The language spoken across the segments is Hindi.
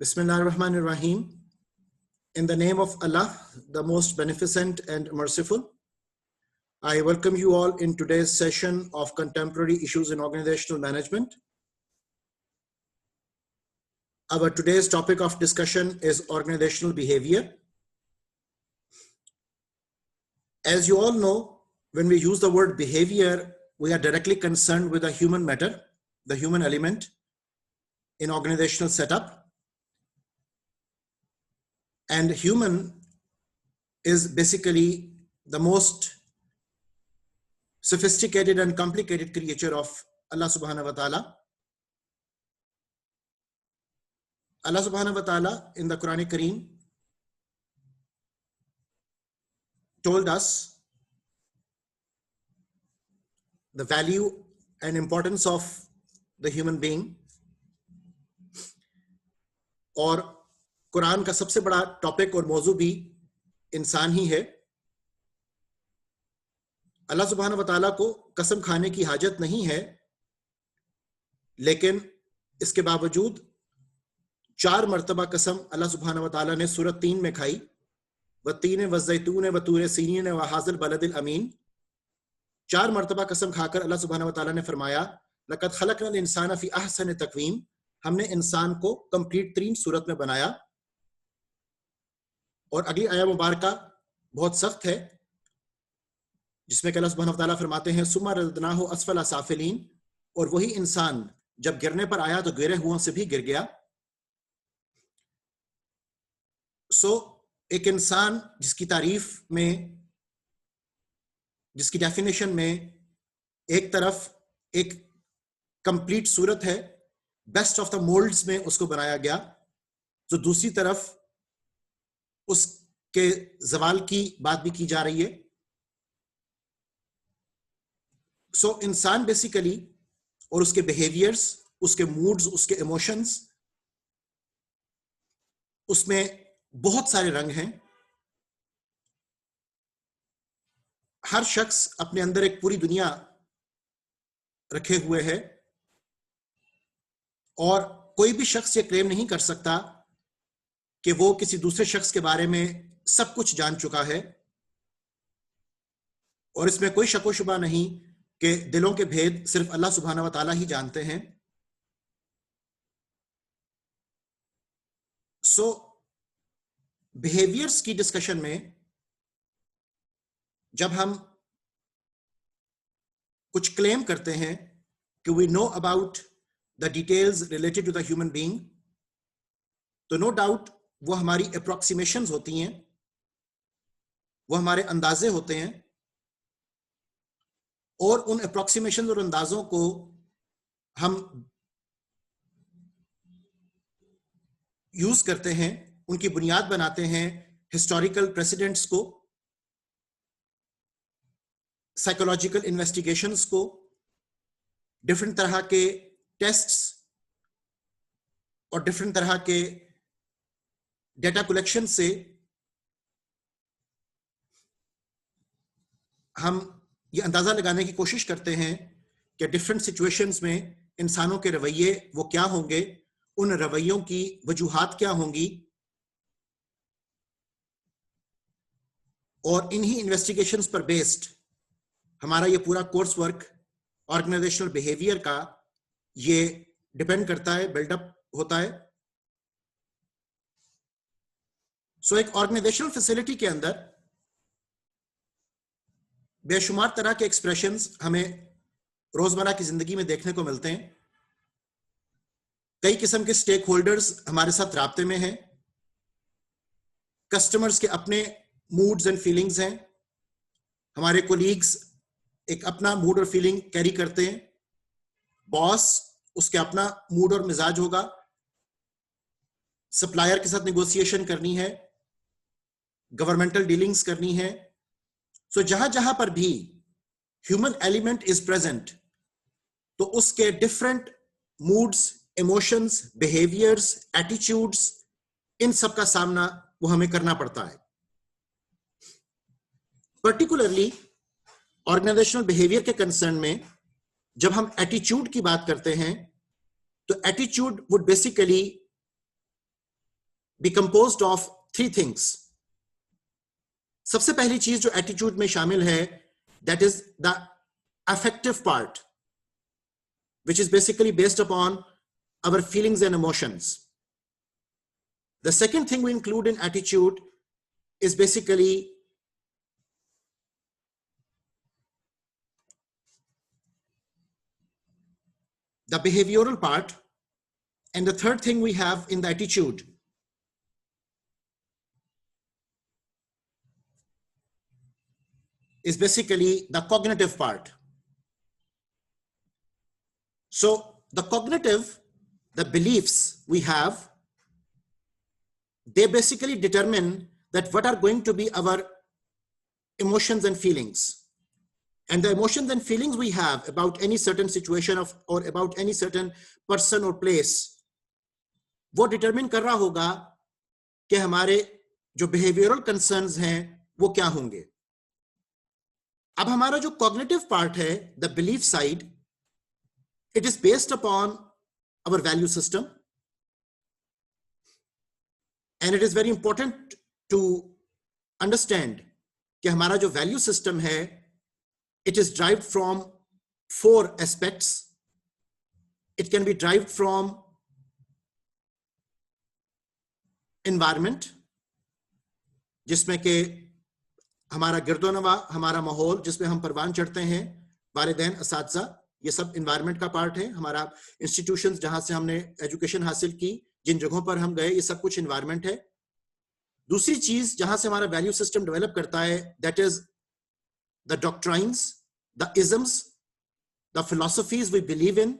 Bismillahirrahmanirrahim. In the name of Allah, the most beneficent and merciful, I welcome you all in today's session of Contemporary Issues in Organizational Management. Our today's topic of discussion is organizational behavior. As you all know, when we use the word behavior, we are directly concerned with the human matter, the human element in organizational setup. And human is basically the most sophisticated and complicated creature of Allah subhanahu wa ta'ala. Allah subhanahu wa ta'ala in the Quran Kareem told us the value and importance of the human being, और कुरान का सबसे बड़ा टॉपिक और मौजू भी इंसान ही है। अल्लाह सुब्हानहु व तआला को कसम खाने की हाजत नहीं है, लेकिन इसके बावजूद 4 मर्तबा कसम अल्लाह सुब्हानहु व तआला ने सूरत 3 में खाई। वत्तीन वज़ैतून वतूर सीनीन व हाज़िल बलदिल अमीन। 4 मर्तबा कसम खाकर अल्लाह सुब्हानहु व तआला ने फरमाया, लक़द खलक़नल इंसाना फ़ी अहसनि तक़वीम, हमने इंसान को कंप्लीट 3 सूरत में बनाया। और अगली आया मुबारका बहुत सख्त है, जिसमें अल्लाह सुब्हानहु व तआला फरमाते हैं, सुम्मा रददनाहु अस्फला साफिलीन, और वही इंसान जब गिरने पर आया तो गिरे हुओं से भी गिर गया। एक इंसान जिसकी तारीफ में, जिसकी डेफिनेशन में एक तरफ एक कंप्लीट सूरत है, बेस्ट ऑफ द मोल्ड्स में उसको बनाया गया, तो दूसरी तरफ उसके जवाल की बात भी की जा रही है। इंसान बेसिकली और उसके बिहेवियर्स, उसके मूड्स, उसके इमोशंस, उसमें बहुत सारे रंग हैं। हर शख्स अपने अंदर एक पूरी दुनिया रखे हुए है, और कोई भी शख्स ये क्लेम नहीं कर सकता कि वो किसी दूसरे शख्स के बारे में सब कुछ जान चुका है। और इसमें कोई शक व शुबा नहीं कि दिलों के भेद सिर्फ अल्लाह सुब्हानहु व तआला ही जानते हैं। बिहेवियर्स की डिस्कशन में जब हम कुछ क्लेम करते हैं कि we know about the details related to the human being, तो नो डाउट वो हमारी अप्रोक्सीमेशंस होती हैं, वो हमारे अंदाजे होते हैं, और उन अप्रोक्सीमेशंस और अंदाजों को हम यूज करते हैं, उनकी बुनियाद बनाते हैं हिस्टोरिकल प्रेसिडेंट्स को, साइकोलॉजिकल इन्वेस्टिगेशंस को, डिफरेंट तरह के टेस्ट्स और डिफरेंट तरह के डेटा कलेक्शन से हम ये अंदाजा लगाने की कोशिश करते हैं कि डिफरेंट सिचुएशंस में इंसानों के रवैये वो क्या होंगे, उन रवैयों की वजूहात क्या होंगी, और इन्हीं इन्वेस्टिगेशंस पर बेस्ड हमारा ये पूरा कोर्स वर्क ऑर्गेनाइजेशनल बिहेवियर का ये डिपेंड करता है, बिल्डअप होता है। एक ऑर्गेनाइजेशनल फैसिलिटी के अंदर बेशुमार तरह के एक्सप्रेशंस हमें रोजमर्रा की जिंदगी में देखने को मिलते हैं। कई किस्म के स्टेक होल्डर्स हमारे साथ राब्ते में हैं। कस्टमर्स के अपने मूड्स एंड फीलिंग्स हैं। हमारे कोलीग्स एक अपना मूड और फीलिंग कैरी करते हैं। बॉस, उसके अपना मूड और मिजाज होगा। सप्लायर के साथ नेगोशिएशन करनी है, गवर्नमेंटल डीलिंग्स करनी है। जहां जहां पर भी ह्यूमन एलिमेंट इज प्रेजेंट, तो उसके different moods, emotions, behaviours, attitudes, इन सब का सामना वो हमें करना पड़ता है। पर्टिकुलरली ऑर्गेनाइजेशनल बिहेवियर के कंसर्न में जब हम एटीट्यूड की बात करते हैं, तो attitude would basically be composed of three things. सबसे पहली चीज जो एटीट्यूड में शामिल है, that is the affective part, which is basically based upon our feelings and emotions. The second thing we include in attitude is basically the behavioral part. And the third thing we have in the attitude is basically the cognitive part. So the cognitive, the beliefs we have, they basically determine that what are going to be our emotions and feelings. And the emotions and feelings we have about any certain situation of or about any certain person or place, वो determine कर रहा होगा कि हमारे जो behavioral concerns हैं वो क्या होंगे. अब हमारा जो cognitive part है, the belief side, it is based upon our value system. And it is very important to understand कि हमारा जो value system है, it is derived from four aspects. It can be derived from environment, जिसमें के हमारा गिरदोनवा, हमारा माहौल जिसमें हम परवान चढ़ते हैं, वालिदैन, असातिज़ा, ये सब environment का part है. हमारा institutions जहां से हमने education हासिल की, जिन जगहों पर हम गए, ये सब कुछ environment है. दूसरी चीज जहां से हमारा value system develop करता है, that is the doctrines, the isms, the philosophies we believe in,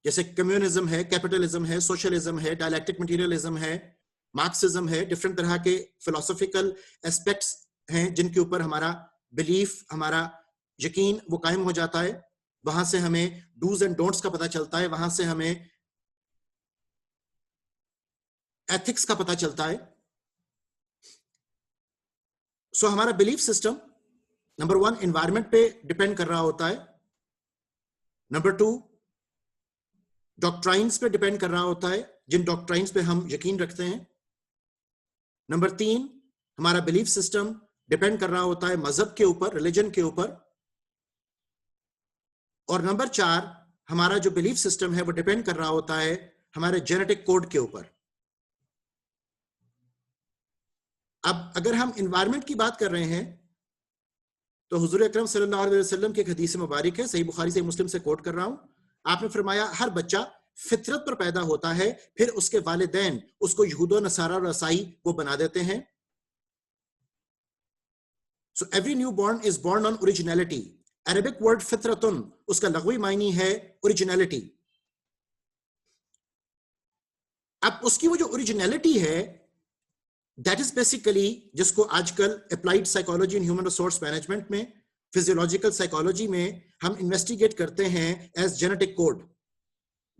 जैसे communism है, capitalism है, socialism है, dialectic materialism है, Marxism है, different तरह के philosophical aspects हैं जिनके ऊपर हमारा belief, हमारा यकीन वो कायम हो जाता है. वहां से हमें do's and don'ts का पता चलता है, वहां से हमें ethics का पता चलता है. So हमारा belief system नंबर 1 एनवायरमेंट पे डिपेंड कर रहा होता है. नंबर 2 डॉक्ट्राइन्स पे डिपेंड कर रहा होता है, जिन डॉक्ट्राइन्स पे हम यकीन रखते हैं. नंबर 3 हमारा बिलीफ सिस्टम डिपेंड कर रहा होता है मजहब के ऊपर, रिलीजन के ऊपर. और नंबर 4 हमारा जो बिलीफ सिस्टम है वो डिपेंड कर रहा होता है हमारे जेनेटिक कोड के ऊपर. अब अगर हम एनवायरमेंट की बात कर रहे हैं तो हुजूर अकरम सल्लल्लाहु अलैहि वसल्लम की एक हदीस मुबारक है, सही बुखारी से मुस्लिम से कोट कर रहा हूं. आपने फरमाया हर बच्चा फितरत पर पैदा होता है, फिर उसके वालिदैन उसको यहूद नसारा और ईसाई वो बना देते हैं. So every newborn is born on originality. Arabic word फितरतुन, उसका लग़वी मायनी है ओरिजिनलिटी. अब उसकी वो जो ओरिजिनलिटी है, that is basically जिसको आजकल applied psychology and human resource management में, physiological psychology में हम investigate करते हैं as genetic code,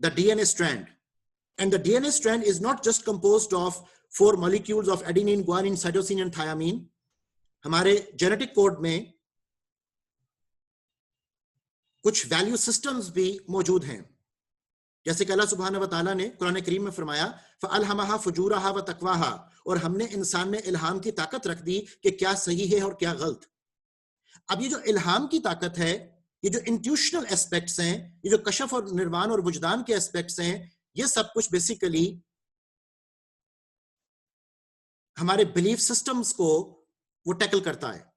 the DNA strand. And the DNA strand is not just composed of 4 molecules of adenine, guanine, cytosine and thymine. हमारे genetic code में कुछ value systems भी मौजूद हैं. जैसे कि अल्लाह सुब्हानहू व तआला ने कुरान करीम में फरमाया फ़अल्हमहा फुजूरहा व तक़वाहा, और हमने इंसान में इल्हाम की ताकत रख दी कि क्या सही है और क्या गलत. अब ये जो इल्हाम की ताकत है, ये जो इंट्यूशनल एस्पेक्ट्स हैं, ये जो कशफ और निर्वाण और वुजदान के एस्पेक्ट्स हैं, ये सब कुछ बेसिकली हमारे बिलीफ सिस्टम्स को वो टैकल करता है.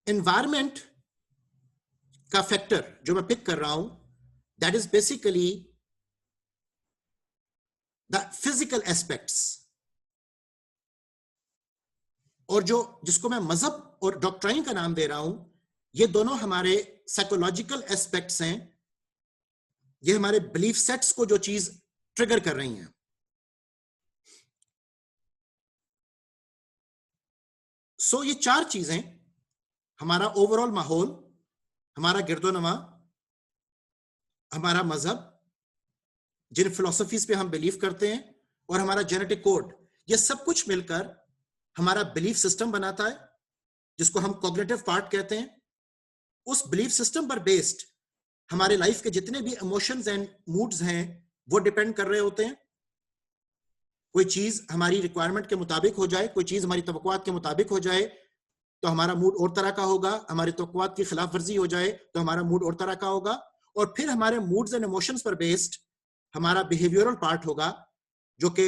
एनवायरमेंट का फैक्टर जो मैं पिक कर रहा हूं, that is basically the physical aspects, और जो जिसको मैं मजहब और डॉक्ट्राइन का नाम दे रहा हूं, ये दोनों हमारे साइकोलॉजिकल एस्पेक्ट्स हैं. ये हमारे बिलीफ सेट्स को जो चीज ट्रिगर कर रही हैं. सो ये 4 चीजें, हमारा ओवरऑल माहौल, हमारा गिरदोनमा, हमारा मजहब, जिन फिलॉसफीज पे हम बिलीव करते हैं, और हमारा जेनेटिक कोड, ये सब कुछ मिलकर हमारा बिलीफ सिस्टम बनाता है, जिसको हम कॉग्निटिव पार्ट कहते हैं. उस बिलीफ सिस्टम पर बेस्ड हमारे लाइफ के जितने भी इमोशंस एंड मूड्स हैं वो डिपेंड कर रहे होते हैं। कोई चीज हमारी रिक्वायरमेंट के मुताबिक हो जाए, कोई चीज हमारी तवक्कुआत के मुताबिक हो जाए तो हमारा मूड और तरह का होगा, हमारी तवक्कुआत की खिलाफ वर्जी हो जाए तो हमारा मूड और तरह का होगा, और फिर हमारे मूड्स एंड इमोशंस पर बेस्ड हमारा बिहेवियरल पार्ट होगा जो कि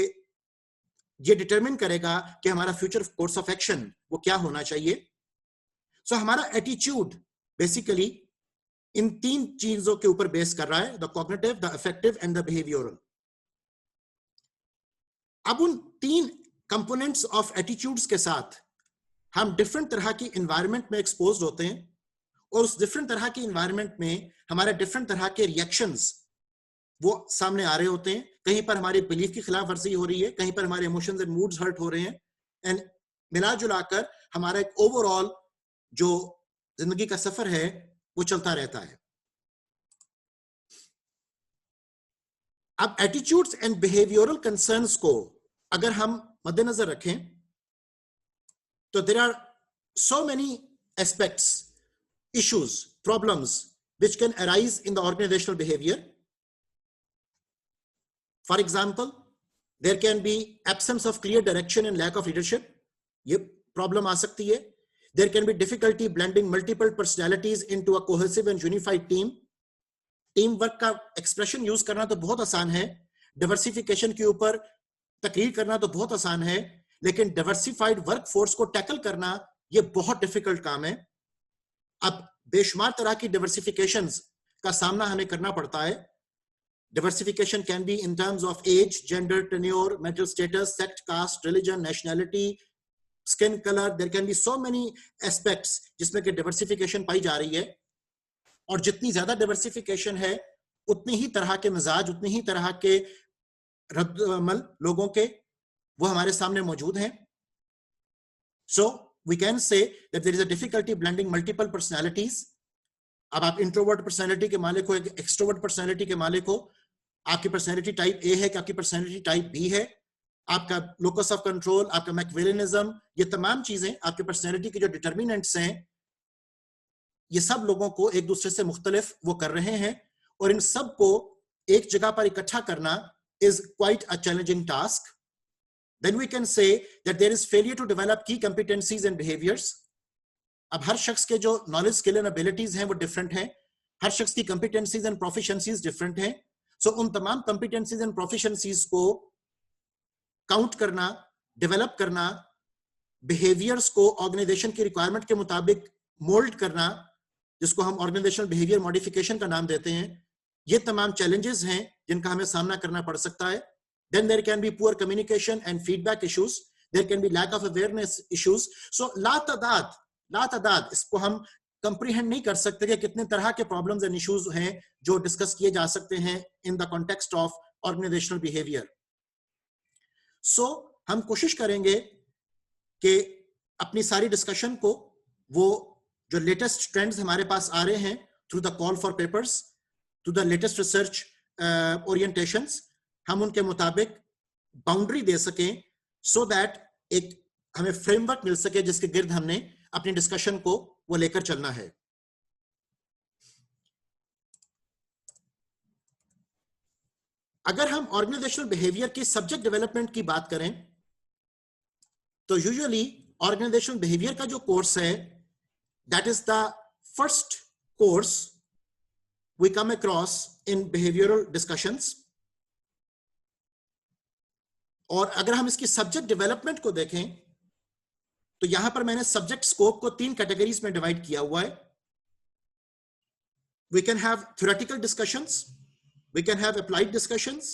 ये डिटरमिन करेगा कि हमारा फ्यूचर कोर्स ऑफ एक्शन वो क्या होना चाहिए। सो हमारा एटीट्यूड बेसिकली इन तीन चीजों के ऊपर बेस कर रहा है, the cognitive, the affective and the behavioural. अब उन तीन कंपोनेंट्स ऑफ एटीट्यूड्स के साथ हम डिफरेंट तरह की एनवायरनमेंट में एक्सपोज्ड होते हैं, और उस डिफरेंट तरह की एनवायरनमेंट में हमारे डिफरेंट तरह के रिएक्शंस वो सामने आ रहे होते हैं। कहीं पर हमारी बिलीफ की खिलाफ वर्जी हो रही है, कहीं पर हमारे इमोशंस एंड मूड्स हर्ट हो रहे हैं, एंड मिला जुलाकर हमारा एक ओवरऑल जो जिंदगी का सफर है वो चलता रहता है। अब एटीट्यूड्स एंड बिहेवियरल कंसर्न्स को अगर हम मद्देनजर रखें तो there are so many aspects, issues, problems which can arise in the organizational behavior. For example, there can be absence of clear direction and lack of leadership. ये problem आ सकती है. There can be difficulty blending multiple personalities into a cohesive and unified team. Team work का expression use करना तो बहुत आसान है, diversification के ऊपर तकरीर करना तो बहुत आसान है, लेकिन diversified workforce को tackle करना ये बहुत difficult काम है। अब बेशुमार तरह की डाइवर्सिफिकेशंस का सामना हमें करना पड़ता है। Diversification can be in terms of age, gender, tenure, marital status, sect, caste, religion, nationality, skin colour. There can be so many aspects जिसमें कि डाइवर्सिफिकेशन पाई जा रही है, और जितनी ज्यादा डाइवर्सिफिकेशन है उतनी ही तरह के मिजाज, उतनी ही तरह के रद्द-अमल लोगों के वो हमारे सामने मौजूद हैं। सो we can say that there is a difficulty blending multiple personalities. अब आप इंट्रोवर्ट पर्सनैलिटी के मालिक हो, एक एक्सट्रोवर्ट पर्सनैलिटी के मालिक हो, आपकी पर्सनैलिटी टाइप ए है कि आपकी पर्सनैलिटी टाइप बी है, आपका लोकस ऑफ कंट्रोल, आपका मैकियावेलिज्म, ये तमाम चीजें आपकी पर्सनैलिटी के जो डिटर्मिनेंट्स हैं, ये सब लोगों को एक दूसरे से मुख्तलिफ वो कर रहे हैं, और इन सब को एक जगह पर इकट्ठा करना is quite a challenging task. Then we can say that there is failure to develop key competencies and behaviors. अब हर शख्स के जो नॉलेज, स्किल एंड एबिलिटीज हैं वो डिफरेंट हैं, हर शख्स की कंपिटेंसीज एंड प्रोफिशिएंसीज डिफरेंट हैं। सो उन तमाम कंपिटेंसीज एंड प्रोफिशिएंसीज को काउंट करना, डेवलप करना, बिहेवियर्स को ऑर्गेनाइजेशन की रिक्वायरमेंट के मुताबिक मोल्ड करना, जिसको हम ऑर्गेनाइजेशनल बिहेवियर मॉडिफिकेशन का नाम देते हैं, ये तमाम चैलेंजेस हैं जिनका हमें सामना करना पड़ सकता है। Then there can be poor communication and feedback issues. There can be lack of awareness issues. So ला तादाद इसको हम comprehend नहीं कर सकते कि कितने तरह के problems and issues हैं जो discuss किए जा सकते हैं in the context of organizational behavior. So हम कोशिश करेंगे कि अपनी सारी discussion को वो जो latest trends हमारे पास आ रहे हैं through the call for papers, through the latest research orientations, हम उनके मुताबिक बाउंड्री दे सकें, सो दैट एक हमें फ्रेमवर्क मिल सके जिसके गिर्द हमने अपनी डिस्कशन को वो लेकर चलना है। अगर हम ऑर्गेनाइजेशनल बिहेवियर की सब्जेक्ट डेवलपमेंट की बात करें तो यूजुअली ऑर्गेनाइजेशनल बिहेवियर का जो कोर्स है, that is the first course we come across in behavioural discussions. और अगर हम इसकी सब्जेक्ट डेवलपमेंट को देखें तो यहां पर मैंने सब्जेक्ट स्कोप को 3 कैटेगरीज में डिवाइड किया हुआ है। We can have theoretical discussions, we can have applied discussions,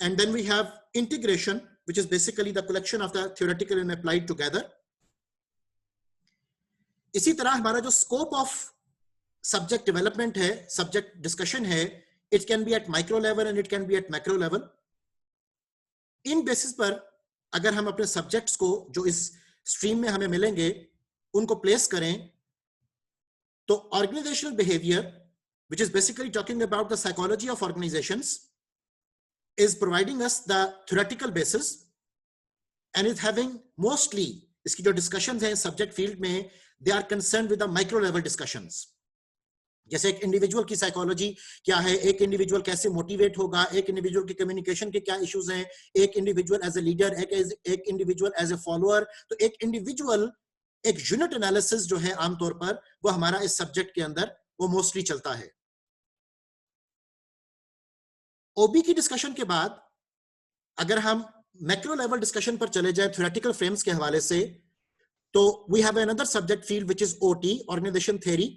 and then we have integration which is basically the collection of the theoretical and applied together. इसी तरह हमारा जो स्कोप ऑफ सब्जेक्ट डेवलपमेंट है, सब्जेक्ट डिस्कशन है, it can be at micro level and it can be at macro level. इन बेसिस पर अगर हम अपने सब्जेक्ट्स को जो इस स्ट्रीम में हमें मिलेंगे उनको प्लेस करें तो organisational behaviour, which is basically talking about the psychology of organisations, is providing us the theoretical basis and is having mostly, इसकी जो डिस्कशंस हैं सब्जेक्ट फील्ड में, they are concerned with the micro level discussions. जैसे एक इंडिविजुअल की साइकोलॉजी क्या है, एक इंडिविजुअल कैसे मोटिवेट होगा, एक इंडिविजुअल के कम्युनिकेशन के क्या इश्यूज हैं, एक इंडिविजुअल एज ए लीडर, एक इंडिविजुअल एज ए फॉलोअर। तो एक इंडिविजुअल एक यूनिट एनालिसिस जो है आमतौर पर वो हमारा इस सब्जेक्ट के अंदर वो मोस्टली चलता है। ओबी की डिस्कशन के बाद अगर हम मैक्रो लेवल डिस्कशन पर चले जाए थ्योरेटिकल फ्रेम्स के हवाले से, तो we have another subject field which is OT, organisation theory,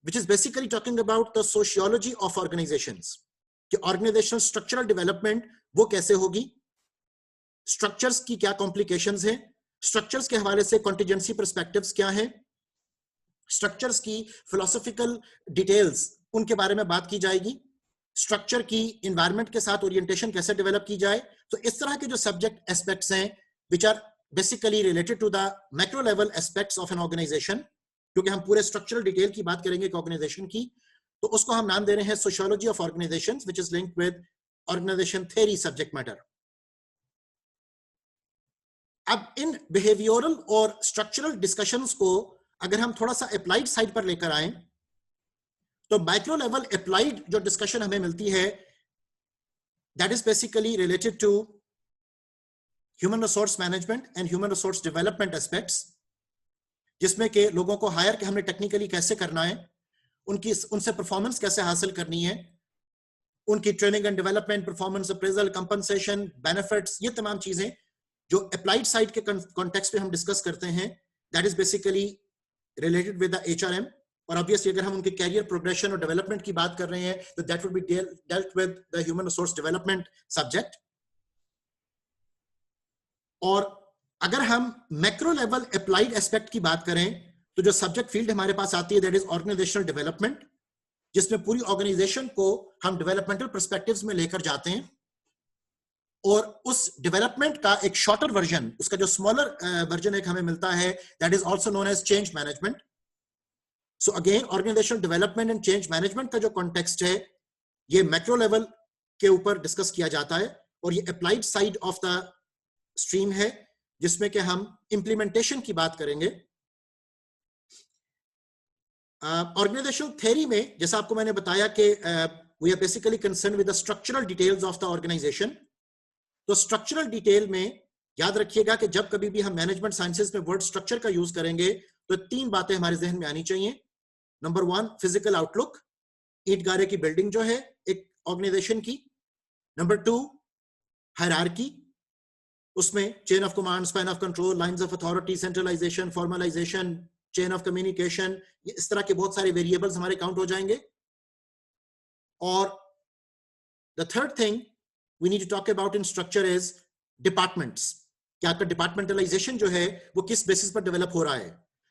which is basically talking about the sociology of organizations, कि organizational structural development वो कैसे होगी, structures की क्या complications हैं, structures के हवाले से contingency perspectives क्या हैं, structures की philosophical details उनके बारे में बात की जाएगी, structure की environment के साथ orientation कैसे develop की जाए। तो इस तरह के जो subject aspects हैं which are basically related to the macro level aspects of an organization, क्योंकि हम पूरे स्ट्रक्चरल डिटेल की बात करेंगे ऑर्गेनाइजेशन की, तो उसको हम नाम दे रहे हैं sociology of organisations, which is linked with organisation theory subject matter. अब इन बिहेवियरल और स्ट्रक्चरल डिस्कशंस को अगर हम थोड़ा सा अप्लाइड साइड पर लेकर आए, तो माइक्रो लेवल अप्लाइड जो डिस्कशन हमें मिलती है, that is basically related to human resource management and human resource development aspects, जिसमें के लोगों को हायर के हमने टेक्निकली कैसे करना है, उनसे परफॉर्मेंस कैसे हासिल करनी है, उनकी training and development, performance appraisal, compensation, benefits, ये तमाम चीजें जो अप्लाइड साइड के कॉन्टेक्स्ट पे हम डिस्कस करते हैं, that is basically related with the HRM. और ऑब्वियसली अगर हम उनके कैरियर प्रोग्रेशन और डेवलपमेंट की बात कर रहे हैं, तो that will be dealt with the human resource development subject. और अगर हम मैक्रो लेवल अप्लाइड एस्पेक्ट की बात करें, तो जो सब्जेक्ट फील्ड हमारे पास आती है दैट इज ऑर्गेनाइजेशनल डेवलपमेंट, जिसमें पूरी ऑर्गेनाइजेशन को हम डेवलपमेंटल पर्सपेक्टिव्स में लेकर जाते हैं, और उस डेवलपमेंट का एक शॉर्टर वर्जन, उसका जो स्मॉलर वर्जन एक हमें मिलता है, that is also known as change management. So again organisational development and change management का जो कॉन्टेक्स्ट है, ये मैक्रो लेवल के ऊपर डिस्कस किया जाता है, और ये applied side of the stream है, जिसमें कि हम इंप्लीमेंटेशन की बात करेंगे। ऑर्गेनाइजेशनल थ्योरी में जैसा आपको मैंने बताया कि we are basically concern with the structural details of the organisation. तो स्ट्रक्चरल डिटेल में याद रखिएगा कि जब कभी भी हम मैनेजमेंट साइंसेज में वर्ड स्ट्रक्चर का यूज करेंगे, तो तीन बातें हमारे जहन में आनी चाहिए। नंबर वन, फिजिकल आउटलुक, ईंट गारे की बिल्डिंग जो है एक ऑर्गेनाइजेशन की। नंबर टू, हायरार्की, उसमें chain of command, span of control, lines of authority, centralisation, formalisation, chain of communication, इस तरह के बहुत सारे वेरिएबल्स हमारे काउंट हो जाएंगे। और the third thing we need to talk about in structure is departments, कि आपका डिपार्टमेंटलाइजेशन जो है वो किस बेसिस पर डेवलप हो रहा है।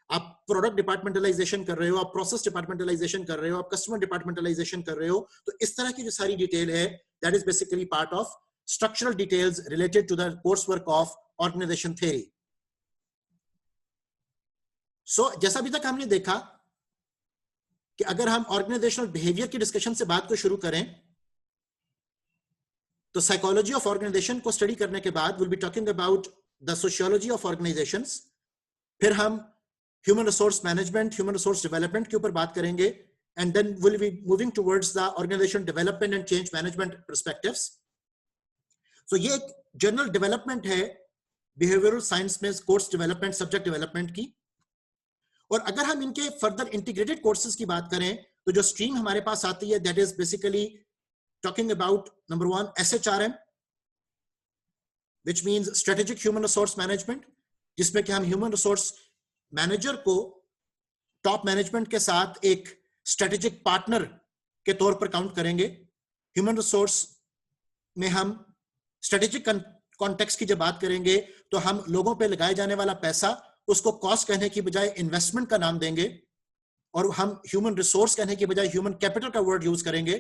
आप प्रोडक्ट डिपार्टमेंटलाइजेशन कर रहे हो, आप प्रोसेस डिपार्टमेंटलाइजेशन कर रहे हो, आप कस्टमर डिपार्टमेंटलाइजेशन कर रहे हो, तो इस तरह की जो सारी डिटेल है, that is basically part of structural details related to the coursework of organization theory. So जैसा अभी तक हमने देखा कि अगर हम ऑर्गेनाइजेशनल बिहेवियर की डिस्कशन से बात को शुरू करें, तो साइकोलॉजी ऑफ ऑर्गेनाइजेशन को स्टडी करने के बाद will be talking about the sociology of organisations, फिर हम human resource management, human resource development के ऊपर बात करेंगे, and then will be moving towards the organisation development and change management perspectives. तो ये एक जनरल डेवलपमेंट है बिहेवियरल साइंस में कोर्स डेवलपमेंट, सब्जेक्ट डेवलपमेंट की। और अगर हम इनके फर्दर इंटीग्रेटेड कोर्सेज की बात करें, तो जो स्ट्रीम हमारे पास आती है that is basically talking about number one, SHRM, which means strategic human resource management, जिसमें कि हम ह्यूमन रिसोर्स मैनेजर को टॉप मैनेजमेंट के साथ एक स्ट्रेटेजिक पार्टनर के तौर पर काउंट करेंगे। ह्यूमन रिसोर्स में हम स्ट्रेटेजिक कॉन्टेक्स्ट की जब बात करेंगे, तो हम लोगों पे लगाए जाने वाला पैसा, उसको कॉस्ट कहने की बजाय इन्वेस्टमेंट का नाम देंगे, और हम ह्यूमन रिसोर्स कहने की बजाय ह्यूमन कैपिटल का वर्ड यूज करेंगे।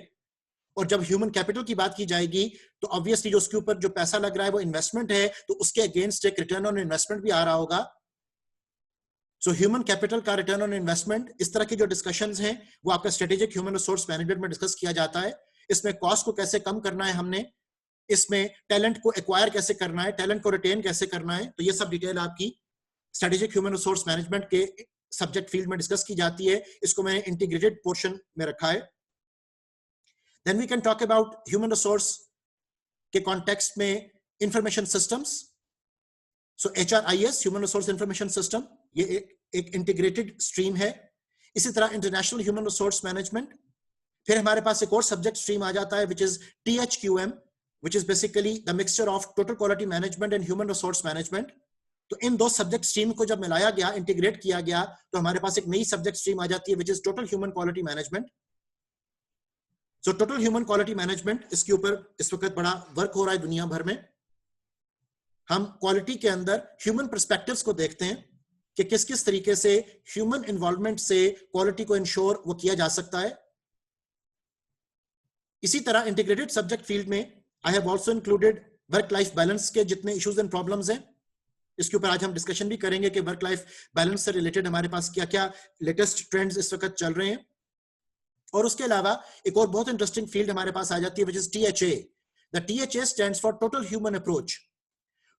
और जब ह्यूमन कैपिटल की बात की जाएगी, तो ऑब्वियसली जो उसके ऊपर जो पैसा लग रहा है वो इन्वेस्टमेंट है, तो उसके अगेंस्ट एक रिटर्न ऑन इन्वेस्टमेंट भी आ रहा होगा। सो ह्यूमन कैपिटल का रिटर्न ऑन इन्वेस्टमेंट, इस तरह की जो डिस्कशंस हैं वो आपका स्ट्रेटेजिक ह्यूमन रिसोर्स मैनेजमेंट में डिस्कस किया जाता है। इसमें कॉस्ट को कैसे कम करना है हमने, इसमें टैलेंट को एक्वायर कैसे करना है, टैलेंट को रिटेन कैसे करना है, तो ये सब डिटेल आपकी स्ट्रेटेजिक ह्यूमन रिसोर्स मैनेजमेंट के सब्जेक्ट फील्ड में डिस्कस की जाती है, इसको मैंने इंटीग्रेटेड पोर्शन में रखा है। Then we can talk about human resource के कॉन्टेक्स्ट में information systems. So HRIS, human resource information system, ये एक इंटीग्रेटेड स्ट्रीम है। इसी तरह इंटरनेशनल ह्यूमन रिसोर्स मैनेजमेंट। फिर हमारे पास एक और सब्जेक्ट स्ट्रीम आ जाता है which is THQM, which is basically the mixture of total quality management and human resource management. तो इन दो सब्जेक्ट स्ट्रीम को जब मिलाया गया, इंटीग्रेट किया गया, तो हमारे पास एक नई सब्जेक्ट स्ट्रीम आ जाती है which is total human quality management. So total human quality management, इसके ऊपर इस वक्त बड़ा वर्क हो रहा है दुनिया भर में। हम क्वालिटी के अंदर ह्यूमन पर्सपेक्टिव्स को देखते हैं कि किस किस तरीके से ह्यूमन इन्वॉल्वमेंट से क्वालिटी को इंश्योर वो किया जा सकता है। इसी तरह इंटीग्रेटेड सब्जेक्ट फील्ड में I have also included work life balance के जितने इश्यूज एंड प्रॉब्लम्स हैं, इसके ऊपर आज हम डिस्कशन भी करेंगे कि वर्क लाइफ बैलेंस से रिलेटेड हमारे पास क्या क्या लेटेस्ट ट्रेंड्स इस वक्त चल रहे हैं। और उसके अलावा एक और बहुत इंटरेस्टिंग फील्ड हमारे पास आ जाती है which is THA. The THA stands for Total Human Approach.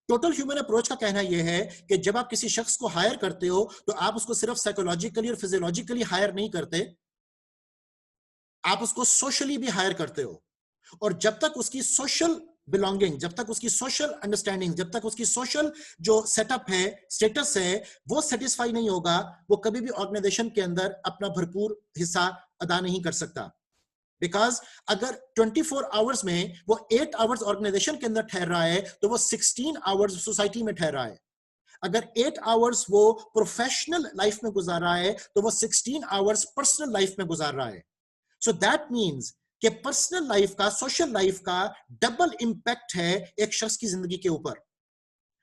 Total human approach का कहना यह है कि जब आप किसी शख्स को हायर करते हो तो आप उसको सिर्फ साइकोलॉजिकली और फिजियोलॉजिकली हायर नहीं करते, आप उसको सोशली भी हायर करते हो। और जब तक उसकी सोशल बिलोंगिंग, जब तक उसकी सोशल अंडरस्टैंडिंग, जब तक उसकी सोशल जो सेटअप है, स्टेटस है, वो सेटिस्फाई नहीं होगा, वो कभी भी ऑर्गेनाइजेशन के अंदर अपना भरपूर हिस्सा अदा नहीं कर सकता। बिकॉज अगर 24 आवर्स में वो 8 आवर्स ऑर्गेनाइजेशन के अंदर ठहर रहा है तो वो 16 आवर्स सोसाइटी में ठहर रहा है। अगर 8 आवर्स वो प्रोफेशनल लाइफ में गुजार रहा है तो वो 16 आवर्स पर्सनल लाइफ में गुजार रहा है। सो दैट मीन्स कि पर्सनल लाइफ का, सोशल लाइफ का डबल इंपैक्ट है एक शख्स की जिंदगी के ऊपर।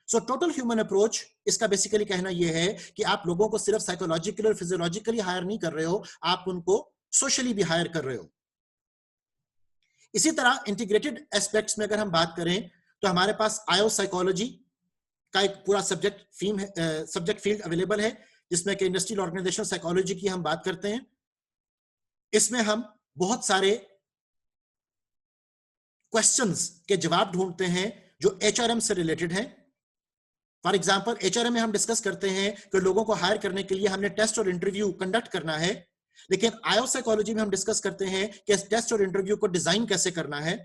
सो टोटल ह्यूमन अप्रोच, इसका बेसिकली कहना यह है कि आप लोगों को सिर्फ साइकोलॉजिकली और फिजियोलॉजिकली हायर नहीं कर रहे हो, आप उनको सोशली भी हायर कर रहे हो। इसी तरह इंटीग्रेटेड एस्पेक्ट्स में अगर हम बात करें तो हमारे पास आयो साइकोलॉजी का एक पूरा सब्जेक्ट फील्ड अवेलेबल है, जिसमें कि इंडस्ट्रियल ऑर्गेनाइजेशनल साइकोलॉजी की हम बात करते हैं। इसमें हम बहुत सारे क्वेश्चंस के जवाब ढूंढते हैं जो HRM से रिलेटेड हैं। फॉर एग्जांपल HRM में हम डिस्कस करते हैं कि लोगों को हायर करने के लिए हमने टेस्ट और इंटरव्यू कंडक्ट करना है, लेकिन आयो साइकोलॉजी में हम डिस्कस करते हैं कि इस टेस्ट और इंटरव्यू को डिजाइन कैसे करना है।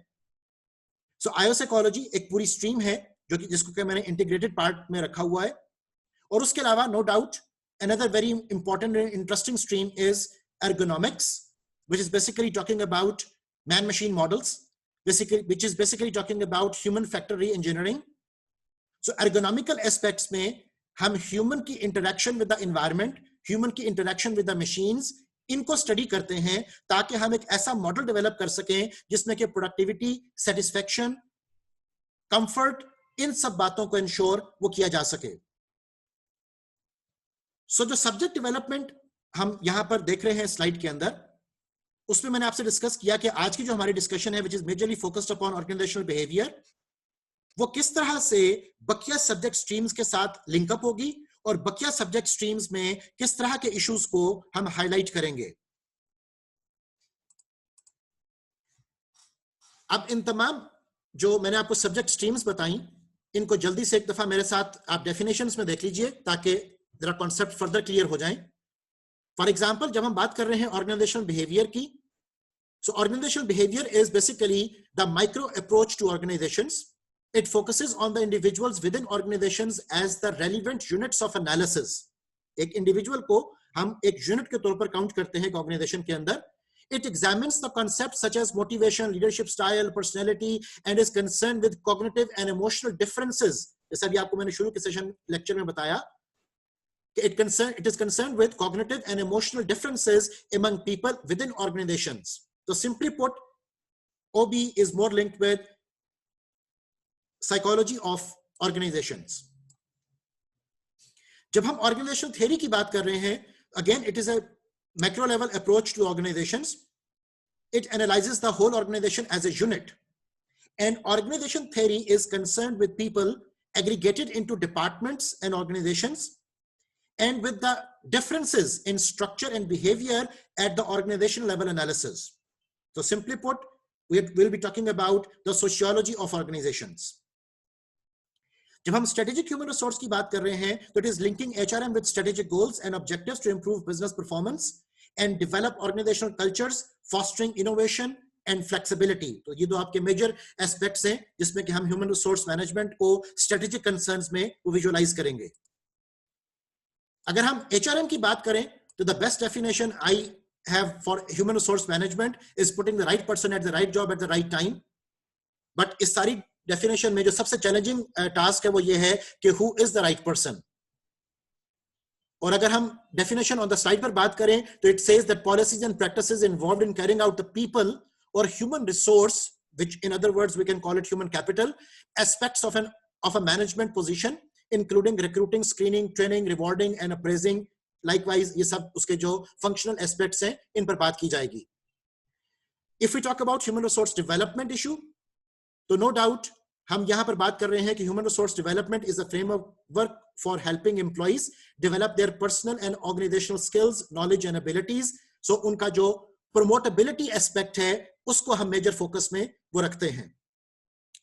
सो आयो साइकोलॉजी एक पूरी स्ट्रीम है जो कि जिसको कि मैंने इंटीग्रेटेड पार्ट में रखा हुआ है। और उसके अलावा no doubt another very important and interesting stream is ergonomics, which is basically talking about man machine models, which is basically talking about human factor re-engineering. So ergonomical aspects में हम human की interaction with the environment, human की interaction with the machines, इनको स्टडी करते हैं ताकि हम एक ऐसा मॉडल डेवलप कर सकें जिसमें कि प्रोडक्टिविटी, सेटिस्फैक्शन, कंफर्ट, इन सब बातों को इंश्योर वो किया जा सके। सो जो सब्जेक्ट डेवलपमेंट हम यहां पर देख रहे हैं स्लाइड के अंदर, उसमें मैंने आपसे डिस्कस किया कि आज की जो हमारी डिस्कशन है, which is majorly focused upon organisational behaviour, वो किस तरह से बकिया सब्जेक्ट स्ट्रीम्स के साथ लिंकअप होगी और बकिया सब्जेक्ट स्ट्रीम्स में किस तरह के इश्यूज को हम हाईलाइट करेंगे। अब इन तमाम जो मैंने आपको सब्जेक्ट स्ट्रीम्स बताई, इनको जल्दी से एक दफा मेरे साथ आप डेफिनेशंस में देख लीजिए ताकि जरा कॉन्सेप्ट फर्दर क्लियर हो जाएं। फॉर एग्जांपल, जब हम बात कर रहे हैं ऑर्गेनाइजेशनल बिहेवियर की, so organisational behaviour is basically the micro approach to organisations. It focuses on the individuals within organizations as the relevant units of analysis. एक इंडिविजुअल को हम एक यूनिट के तौर पर काउंट करते हैं ऑर्गेनाइजेशन के अंदर. It examines the concepts such as motivation, leadership style, personality, and is concerned with cognitive and emotional differences. जैसा भी आपको मैंने शुरू के सेशन लेक्चर में बताया कि it is concerned with cognitive and emotional differences among people within organizations. So simply put, OB is more linked with psychology of organisations. जब हम ऑर्गेनाइजेशन थ्योरी की बात कर रहे हैं, again it is a macro level approach to organisations. It analyses the whole organisation as a unit, and organisation theory is concerned with people aggregated into departments and organisations and with the differences in structure and behavior at the organization level analysis. So simply put, we will be talking about the sociology of organizations. जब हम स्ट्रेटेजिक ह्यूमन रिसोर्स की बात कर रहे हैं तो it is linking HRM with strategic goals and objectives to improve business performance and develop organisational cultures, fostering innovation and flexibility. तो ये दो आपके मेजर एस्पेक्ट्स हैं जिसमें कि हम ह्यूमन रिसोर्स मैनेजमेंट को स्ट्रेटेजिक कंसर्न्स में विजुअलाइज करेंगे। अगर हम एचआरएम की बात करें तो the best definition I have for human resource management is putting the right person at the right job at the right time. But इस सारी definition में जो सबसे challenging task है वो ये है कि who is the right person. और अगर हम definition on the slide पर बात करें तो it says that policies and practices involved in carrying out the people or human resource, which in other words we can call it human capital, aspects of a management position including recruiting, screening, training, rewarding and appraising. Likewise, ये सब उसके जो functional aspects हैं इन पर बात की जाएगी. If we talk about human resource development issue, तो no doubt हम यहाँ पर बात कर रहे हैं कि human resource development is a framework for helping employees develop their personal and organizational skills, knowledge and abilities. So उनका जो promotability aspect है उसको हम major focus में वो रखते हैं.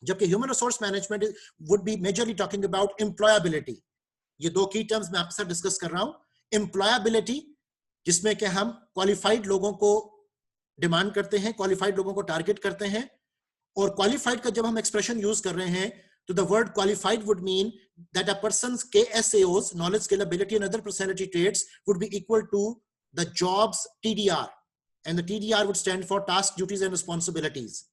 जबकि human resource management would be majorly talking about employability. ये दो key terms मैं आपसे discuss कर रहा हूँ. एम्प्लॉयबिलिटी, जिसमें कि हम क्वालिफाइड लोगों को डिमांड करते हैं, क्वालिफाइड लोगों को टारगेट करते हैं, और क्वालिफाइड का जब हम एक्सप्रेशन यूज कर रहे हैं तो the word qualified would mean that a person's KSAOs, knowledge, scalability and other personality traits would be equal to the jobs TDR, and the TDR would stand for task, duties and responsibilities.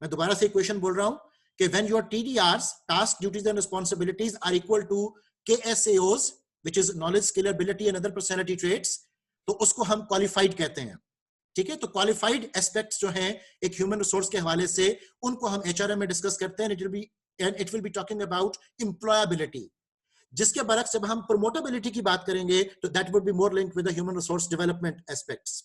मैं दोबारा से इक्वेशन बोल रहा हूं कि when your TDRs, task, duties and responsibilities are equal to KSAOs, which is knowledge, scalability and other personality traits, तो उसको हम qualified कहते हैं. ठीक है, तो qualified aspects जो हैं एक human resource के हवाले से उनको हम HRM में डिस्कस करते हैं, and it will be talking about employability. जिसके बरक्स जब हम promotability की बात करेंगे तो that would be more linked with the human resource development aspects.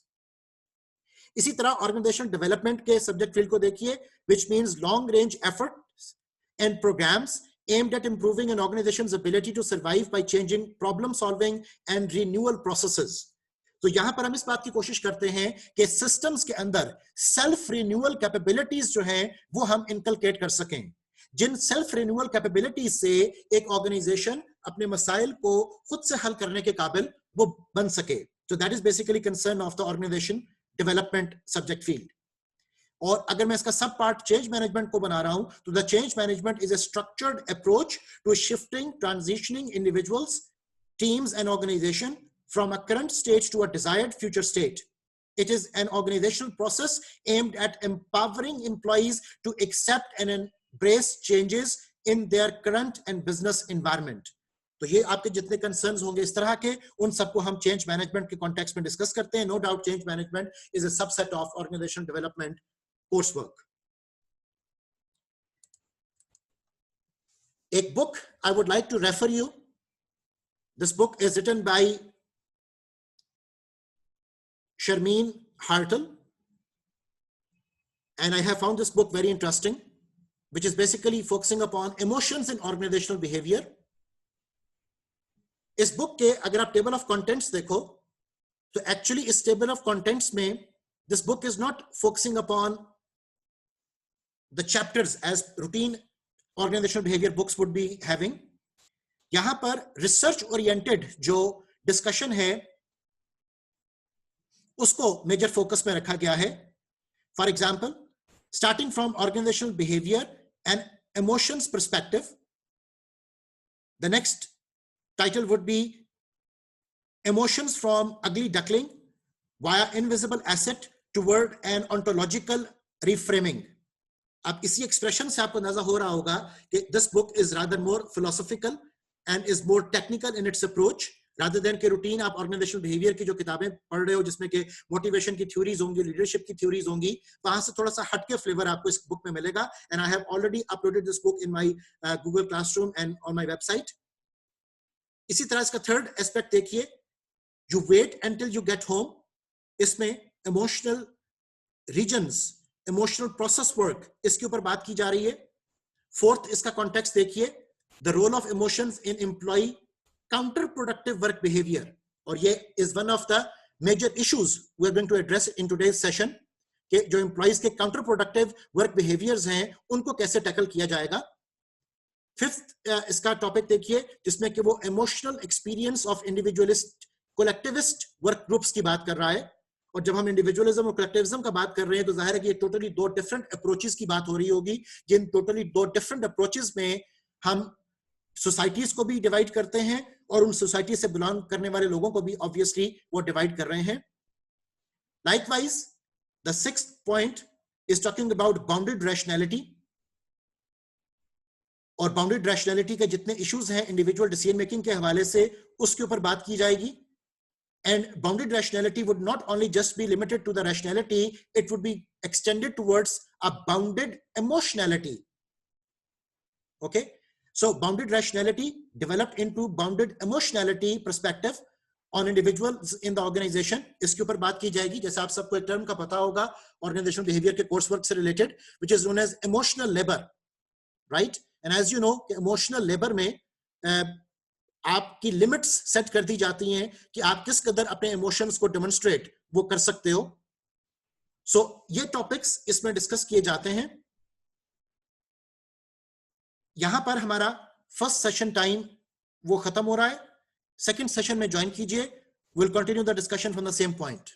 इसी तरह organizational development के subject field को देखिए, which means long range efforts and programs aimed at improving an organization's ability to survive by changing problem solving and renewal processes. तो यहां पर हम इस बात की कोशिश करते हैं कि systems के अंदर self renewal capabilities जो हैं वो हम inculcate कर सकें, जिन self renewal capabilities से एक organization अपने मसाइल को खुद से हल करने के काबिल वो बन सके. So that is basically concern of the organization development subject field. और अगर मैं इसका सब पार्ट चेंज मैनेजमेंट को बना रहा हूं तो the change management is a structured approach to shifting, transitioning individuals, teams and organisation from a current state to a desired future state. It is an organizational process aimed at empowering employees to accept and embrace changes in their current and business environment. तो ये आपके जितने कंसर्न्स होंगे इस तरह के, उन सबको हम चेंज मैनेजमेंट के कॉन्टेक्स्ट में डिस्कस करते हैं. No doubt change management is a subset of organisation development coursework. A book I would like to refer you. This book is written by Sharmeen Hartle, and I have found this book very interesting, which is basically focusing upon emotions in organizational behavior. इस बुक के अगर आप टेबल ऑफ कंटेंट्स देखो तो एक्चुअली इस टेबल ऑफ कंटेंट्स में this book is not focusing upon the chapters as routine organizational behavior books would be having. यहां पर research oriented जो discussion है उसको major focus में रखा गया है. For example, starting from organizational behavior and emotions perspective, the next title would be emotions from ugly duckling via invisible asset toward an ontological reframing. अब इसी एक्सप्रेशन से आपको अंदाजा हो रहा होगा कि this book is rather more philosophical and is more technical in its approach, rather than के रूटीन आप ऑर्गेनाइजेशनल बिहेवियर की जो किताबें पढ़ रहे हो जिसमें के मोटिवेशन की थ्योरीज होंगी, लीडरशिप की थ्योरीज होंगी, वहां से थोड़ा सा हटके फ्लेवर आपको इस बुक में मिलेगा. And I have already uploaded this book in my Google classroom and on my website. इसी तरह इसका थर्ड एस्पेक्ट देखिए, you wait until you get home. इसमें emotional reasons, emotional process work, इसके ऊपर बात की जा रही है. फोर्थ इसका कॉन्टेक्स्ट देखिए, the role of emotions in employ counter productive work behaviour. और ये is one of the major issues we are going to address in today's session कि जो एम्प्लॉयज के काउंटर प्रोडक्टिव वर्क बिहेवियर्स हैं उनको कैसे टैकल किया जाएगा. फिफ्थ इसका टॉपिक देखिए जिसमें कि वो emotional experience of individualist collectivist work groups की बात कर रहा है। और जब हम इंडिविजुअलिज्म और कलेक्टिविज्म का बात कर रहे हैं तो जाहिर है कि ये टोटली दो डिफरेंट अप्रोचेस की बात हो रही होगी, जिन टोटली दो डिफरेंट अप्रोचेस में हम सोसाइटीज को भी डिवाइड करते हैं और उन सोसाइटी से बिलोंग करने वाले लोगों को भी ऑब्वियसली वो डिवाइड कर रहे हैं। Likewise the sixth point is talking about bounded rationality, और बाउंडेड रैशनैलिटी के जितने इश्यूज हैं इंडिविजुअल डिसीजन मेकिंग के हवाले से उसके ऊपर बात की जाएगी। And bounded rationality would not only just be limited to the rationality, it would be extended towards a bounded emotionality. Okay, so bounded rationality developed into bounded emotionality perspective on individuals in the organization. इसके ऊपर बात की जाएगी। जैसे आप सबको एक टर्म का पता होगा organizational behavior के course work से related, which is known as emotional labor, right? And as you know, emotional labor में आपकी लिमिट्स सेट कर दी जाती हैं कि आप किस कदर अपने इमोशंस को डेमोन्स्ट्रेट वो कर सकते हो। सो ये टॉपिक्स इसमें डिस्कस किए जाते हैं। यहां पर हमारा फर्स्ट सेशन टाइम वो खत्म हो रहा है। सेकंड सेशन में ज्वाइन कीजिए। Will continue the discussion from the same point.